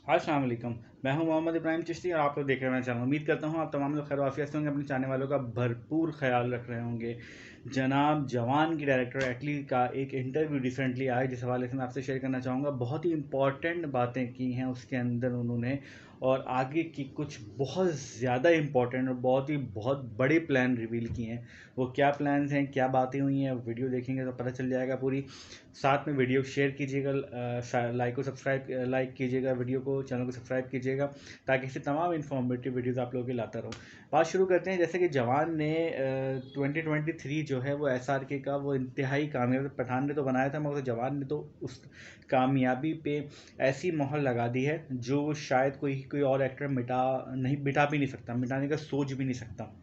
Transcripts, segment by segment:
अस्सलाम वालेकुम। मैं हूं मोहम्मद इब्राहिम चिश्ती और आप लोग देख रहे हैं मेरा चैनल। उम्मीद करता हूं आप तमाम लोग खैर वाफियत से होंगे, अपने चाहने वालों का भरपूर ख्याल रख रहे होंगे। जनाब जवान की डायरेक्टर एटली का एक इंटरव्यू रिसेंटली आया, जिस हवाले से मैं आपसे शेयर करना चाहूँगा। बहुत ही इंपॉर्टेंट बातें की हैं उसके अंदर उन्होंने, और आगे की कुछ बहुत ज़्यादा इंपॉर्टेंट और बहुत बड़े प्लान रिवील किए हैं। वो क्या प्लान्स हैं, क्या बातें हुई हैं, वीडियो देखेंगे तो पता चल जाएगा पूरी। साथ में वीडियो शेयर कीजिएगा, लाइक कीजिएगा वीडियो को, चैनल को सब्सक्राइब कीजिएगा, ताकि इससे तमाम इन्फॉर्मेटिव वीडियोस आप लोगों के लाता रहूँ। बात शुरू करते हैं। जैसे कि जवान ने 2023 जो है वो SRK का वो इंतहाई कामयाब, पठान ने तो बनाया था मगर जवान ने तो उस कामयाबी पे ऐसी मोहर लगा दी है जो शायद कोई और एक्टर मिटा भी नहीं सकता, मिटाने का सोच भी नहीं सकता।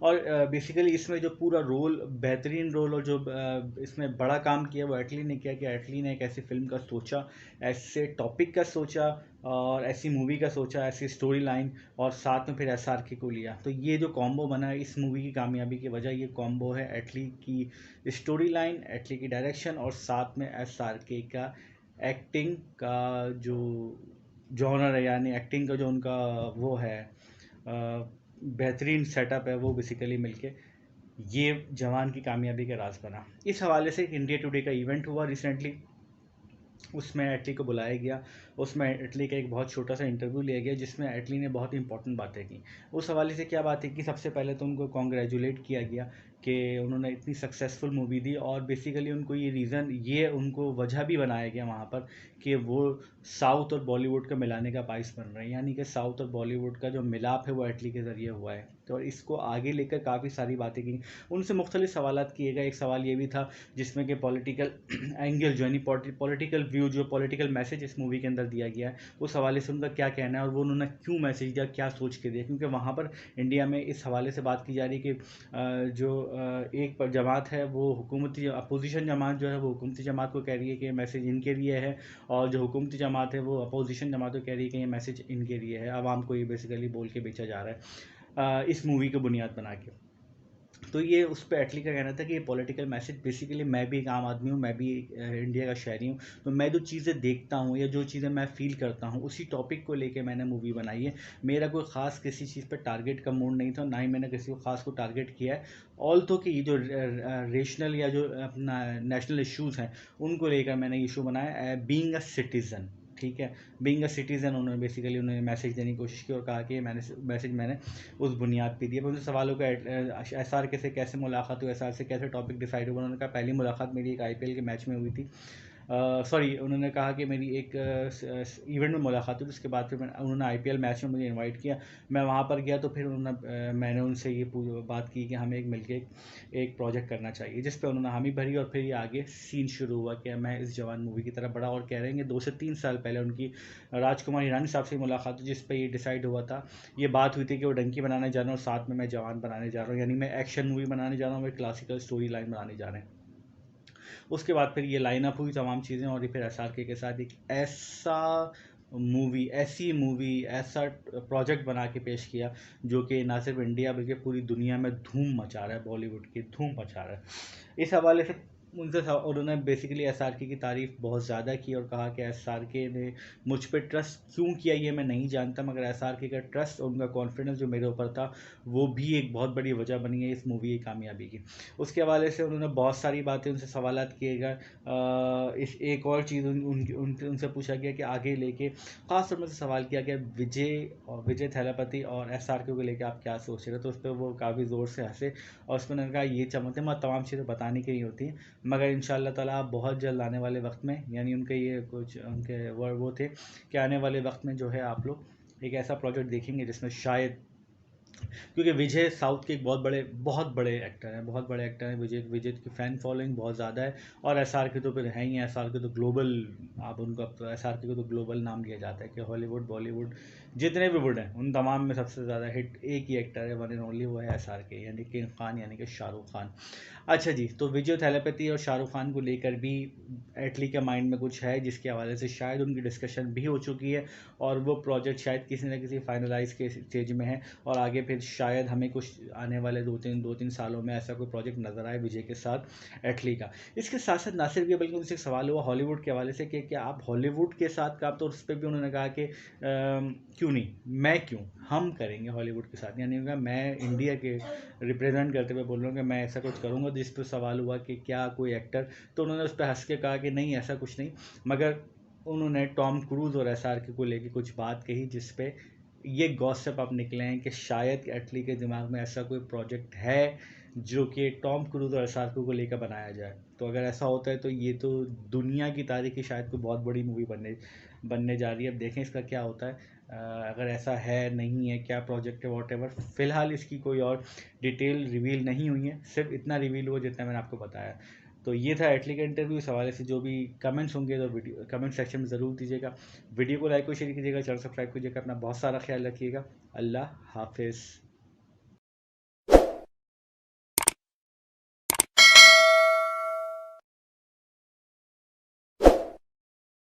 और बेसिकली इसमें जो पूरा रोल, बेहतरीन रोल, और जो इसमें बड़ा काम किया वो एटली ने किया, कि एटली ने एक ऐसी फिल्म का सोचा, ऐसे टॉपिक का सोचा, और ऐसी मूवी का सोचा, ऐसी स्टोरी लाइन, और साथ में फिर SRK को लिया। तो ये जो कॉम्बो बना है इस मूवी की कामयाबी की वजह, ये कॉम्बो है एटली की स्टोरी लाइन, एटली की डायरेक्शन, और साथ में SRK का एक्टिंग का जो जॉनर है, यानी एक्टिंग का जो उनका वो है, बेहतरीन सेटअप है, वो बेसिकली मिलके ये जवान की कामयाबी का राज बना। इस हवाले से एक इंडिया टुडे का इवेंट हुआ रिसेंटली, उसमें एटली को बुलाया गया। उसमें एटली का एक बहुत छोटा सा इंटरव्यू लिया गया, जिसमें एटली ने बहुत इंपॉर्टेंट बातें की। उस हवाले से क्या बातें की, सबसे पहले तो उनको कॉन्ग्रेचुलेट किया गया कि उन्होंने इतनी सक्सेसफुल मूवी दी, और बेसिकली उनको ये रीज़न, ये उनको वजह भी बनाया गया वहाँ पर, कि वो साउथ और बॉलीवुड का मिलाने का बाइस बन रहे हैं, यानी कि साउथ और बॉलीवुड का जो मिलाप है वो एटली के ज़रिए हुआ है। तो इसको आगे लेकर काफ़ी सारी बातें की, उनसे मुख्तलिफ सवालात किए गए। एक सवाल ये भी था जिसमें कि पॉलिटिकल एंगल जो, यानी पॉलिटिकल व्यू, जो पॉलिटिकल मैसेज इस मूवी के अंदर दिया गया है, उस हवाले से उनका क्या कहना है, और वो उन्होंने क्यों मैसेज दिया, क्या सोच के दिया। क्योंकि वहाँ पर इंडिया में इस हवाले से बात की जा रही है कि एक जमात है वो हुकूमती, अपोजिशन जमात जो है वो हुकूमती जमात को कह रही है कि ये मैसेज इनके लिए है, और जो हुकूमती जमात है वो अपोजिशन जमात को कह रही है कि ये मैसेज इनके लिए है। आवाम को ये बेसिकली बोल के बेचा जा रहा है इस मूवी को बुनियाद बना के। तो ये उस पर एटली का कहना था कि ये पॉलिटिकल मैसेज, बेसिकली मैं भी एक आम आदमी हूँ, मैं भी इंडिया का शहरी हूँ, तो मैं जो चीज़ें देखता हूँ या जो चीज़ें मैं फील करता हूँ उसी टॉपिक को लेके मैंने मूवी बनाई है। मेरा कोई ख़ास किसी चीज़ पर टारगेट का मूड नहीं था, ना ही मैंने किसी को ख़ास को टारगेट किया है। ऑल तो कि ये जो रेशनल या जो अपना नेशनल इश्यूज़ हैं उनको लेकर मैंने इशू बनाया, बीइंग अ सिटीज़न। ठीक है, बीइंग अ सिटीज़न उन्होंने बेसिकली उन्होंने मैसेज देने की कोशिश की, और कहा कि मैंने उस बुनियाद पे दिया। उनसे सवालों का SRK से कैसे मुलाकात हुई, SR से कैसे टॉपिक डिसाइड हुआ। उन्होंने कहा पहली मुलाकात मेरी एक IPL के मैच में हुई थी, सॉरी, उन्होंने कहा कि मेरी एक इवेंट में मुलाकात हुई, उसके बाद फिर उन्होंने IPL मैच में मुझे इनवाइट किया। मैं वहाँ पर गया तो फिर मैंने उनसे ये बात की कि हमें मिलके एक प्रोजेक्ट करना चाहिए, जिस पर उन्होंने हामी भरी, और फिर ये आगे सीन शुरू हुआ कि मैं इस जवान मूवी की तरफ बढ़ा। और कह रहे हैं कि 2 से 3 साल पहले उनकी राजकुमार हिरानी साहब से मुलाकात हुई, जिस पर ये डिसाइड हुआ था, ये बात हुई थी कि वो डंकी बनाने जा रहे हैं और साथ में मैं जवान बनाने जा रहा हूँ, यानी मैं एक्शन मूवी बनाने जा रहा हूँ, मैं क्लासिकल स्टोरी लाइन बनाने जा रहे हैं। उसके बाद फिर ये लाइन अप हुई तमाम चीज़ें, और ये फिर SRK के साथ एक ऐसी मूवी, ऐसा प्रोजेक्ट बना के पेश किया जो कि ना सिर्फ इंडिया बल्कि पूरी दुनिया में धूम मचा रहा है, बॉलीवुड की धूम मचा रहा है। इस हवाले से उन्होंने बेसिकली SRK की तारीफ़ बहुत ज़्यादा की, और कहा कि SRK ने मुझ पे ट्रस्ट क्यों किया ये मैं नहीं जानता, मगर SRK का ट्रस्ट और उनका कॉन्फिडेंस जो मेरे ऊपर था वो भी एक बहुत बड़ी वजह बनी है इस मूवी की कामयाबी की। उसके हवाले से उन्होंने बहुत सारी बातें, उनसे सवालात किए गए। इस एक और चीज़ उनसे पूछा गया कि आगे लेके ख़ास तौर से सवाल किया गया विजय थेलापति और SRK को लेके आप क्या सोच रहे हो। तो उस पर वो काफ़ी ज़ोर से हंसे, और उस पर उन्होंने कहा ये चमते मैं तमाम चीज़ें बताने की नहीं होती हैं, मगर इंशाअल्लाह ताला आप बहुत जल्द आने वाले वक्त में, यानी उनके ये कुछ उनके वर्ड वो थे कि आने वाले वक्त में जो है आप लोग एक ऐसा प्रोजेक्ट देखेंगे जिसमें शायद, क्योंकि विजय साउथ के एक बहुत बड़े एक्टर हैं। विजय विजय की फ़ैन फॉलोइंग बहुत ज़्यादा है, और SRK तो फिर है ही SRK तो ग्लोबल, आप उनका SRK को तो ग्लोबल नाम दिया जाता है कि हॉलीवुड बॉलीवुड जितने भी बुढ़े हैं उन तमाम में सबसे ज़्यादा हिट एक ही एक्टर है, वन एंड ओनली, वो है SRK यानी किंग खान यानी कि शाहरुख खान। अच्छा जी, तो फिजियोथेरेपी और शाहरुख खान को लेकर भी एटली के माइंड में कुछ है, जिसके हवाले से शायद उनकी डिस्कशन भी हो चुकी है और वो प्रोजेक्ट शायद किसी न किसी फाइनलाइज के स्टेज में है और आगे फिर शायद हमें कुछ आने वाले दो तीन सालों में ऐसा कोई प्रोजेक्ट नज़र आए विजय के साथ एटली का। इसके साथ साथ ना सिर्फ ये बल्कि उनसे एक सवाल हुआ हॉलीवुड के हवाले से कि क्या आप हॉलीवुड के साथ का, तो उस पर भी उन्होंने कहा कि क्यों नहीं, मैं क्यों, हम करेंगे हॉलीवुड के साथ, यानी कि मैं इंडिया के रिप्रेजेंट करते हुए बोल रहा हूँ कि मैं ऐसा कुछ करूँगा। जिस पर सवाल हुआ कि क्या कोई एक्टर, तो उन्होंने उस पर हंस के कहा कि नहीं ऐसा कुछ नहीं, मगर उन्होंने टॉम क्रूज और SRK को लेके कुछ बात कही जिस पे ये गॉसिप अब निकले हैं कि शायद एटली के दिमाग में ऐसा कोई प्रोजेक्ट है जो कि टॉम क्रूज और SRK को लेकर बनाया जाए। तो अगर ऐसा होता है तो ये तो दुनिया की तारीख की शायद कोई बहुत बड़ी मूवी बनने जा रही है। अब देखें इसका क्या होता है। अगर ऐसा है नहीं है, क्या प्रोजेक्ट है, वॉट एवर, फिलहाल इसकी कोई और डिटेल रिवील नहीं हुई है, सिर्फ इतना रिवील हुआ जितना मैंने आपको बताया। तो ये था एटली का इंटरव्यू। इस हवाले से जो भी कमेंट्स होंगे तो वीडियो कमेंट सेक्शन में ज़रूर दीजिएगा। वीडियो को लाइक और शेयर कीजिएगा, चैनल सब्सक्राइब कीजिएगा, अपना बहुत सारा ख्याल रखिएगा। अल्लाह हाफिज़।